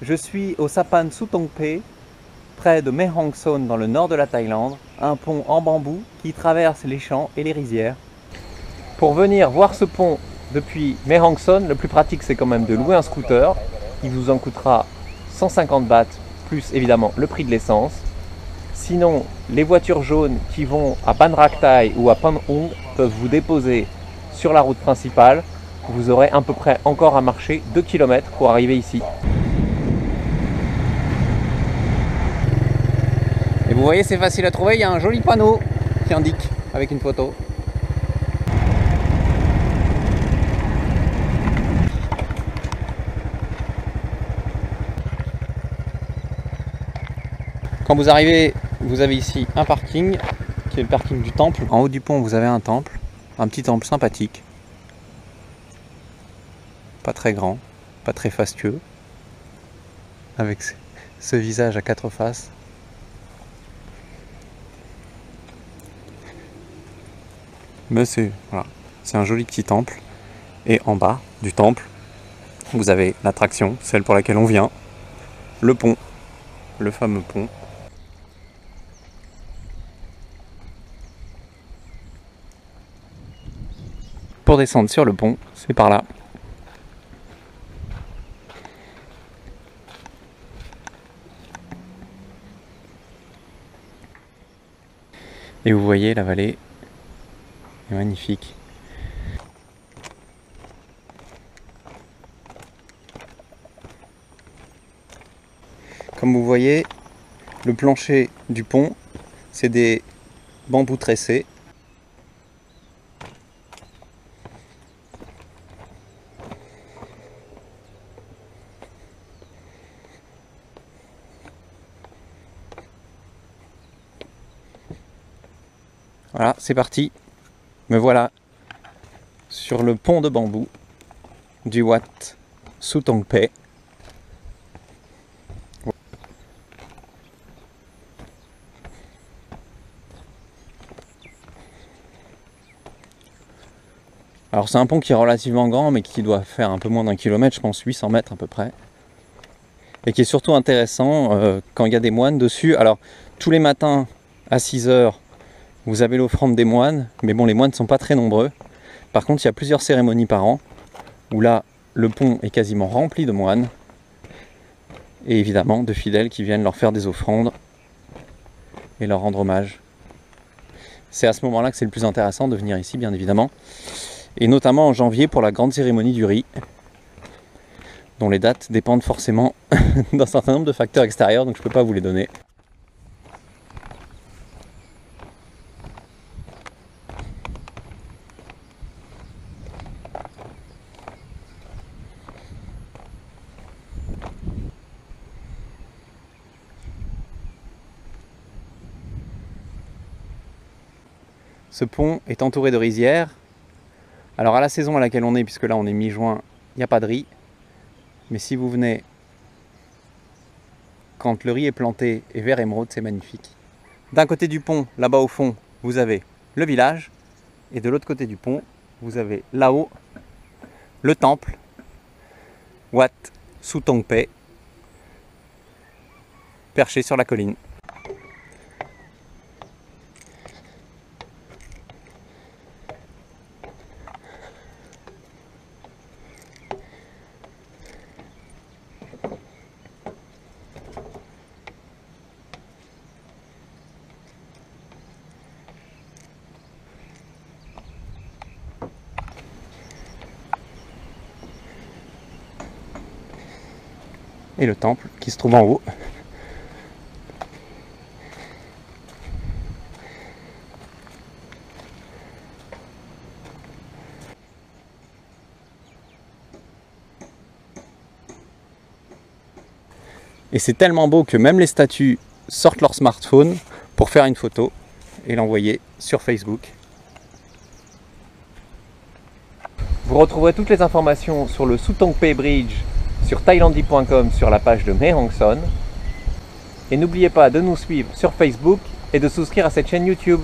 Je suis au Sapan Sutongpe, près de Mae Hong Son dans le nord de la Thaïlande, un pont en bambou qui traverse les champs et les rizières. Pour venir voir ce pont depuis Mae Hong Son, le plus pratique c'est quand même de louer un scooter. Il vous en coûtera 150 bahts, plus évidemment le prix de l'essence. Sinon, les voitures jaunes qui vont à Ban Rak Thai ou à Pan Hung peuvent vous déposer sur la route principale. Vous aurez à peu près encore à marcher 2 km pour arriver ici. Et vous voyez, c'est facile à trouver, il y a un joli panneau qui indique avec une photo. Quand vous arrivez, vous avez ici un parking, qui est le parking du temple. En haut du pont, vous avez un temple, un petit temple sympathique. Pas très grand, pas très fastueux, avec ce visage à 4 faces. Mais c'est un joli petit temple. Et en bas du temple, vous avez l'attraction, celle pour laquelle on vient, le pont, le fameux pont. Pour descendre sur le pont, c'est par là. Et vous voyez, la vallée est magnifique. Comme vous voyez, le plancher du pont, c'est des bambous tressés. Voilà, c'est parti. Me voilà sur le pont de bambou du Wat Sutongpe. Alors c'est un pont qui est relativement grand, mais qui doit faire un peu moins d'1 kilomètre, je pense 800 mètres à peu près. Et qui est surtout intéressant quand il y a des moines dessus. Alors tous les matins à 6 h, vous avez l'offrande des moines, mais bon, les moines ne sont pas très nombreux. Par contre, il y a plusieurs cérémonies par an, où là, le pont est quasiment rempli de moines. Et évidemment, de fidèles qui viennent leur faire des offrandes et leur rendre hommage. C'est à ce moment-là que c'est le plus intéressant de venir ici, bien évidemment. Et notamment en janvier pour la grande cérémonie du riz, dont les dates dépendent forcément d'un certain nombre de facteurs extérieurs, donc je ne peux pas vous les donner. Ce pont est entouré de rizières. Alors à la saison à laquelle on est, puisque là on est mi-juin, il n'y a pas de riz. Mais si vous venez quand le riz est planté et vert émeraude, c'est magnifique. D'un côté du pont, là-bas au fond, vous avez le village. Et de l'autre côté du pont, vous avez là-haut le temple Wat Sutongpe, perché sur la colline. Et le temple qui se trouve en haut. Et c'est tellement beau que même les statues sortent leur smartphone pour faire une photo et l'envoyer sur Facebook. Vous retrouverez toutes les informations sur le Sutongpe Bridge sur thailandy.com sur la page de Mae Hong Son. Et n'oubliez pas de nous suivre sur Facebook et de souscrire à cette chaîne YouTube.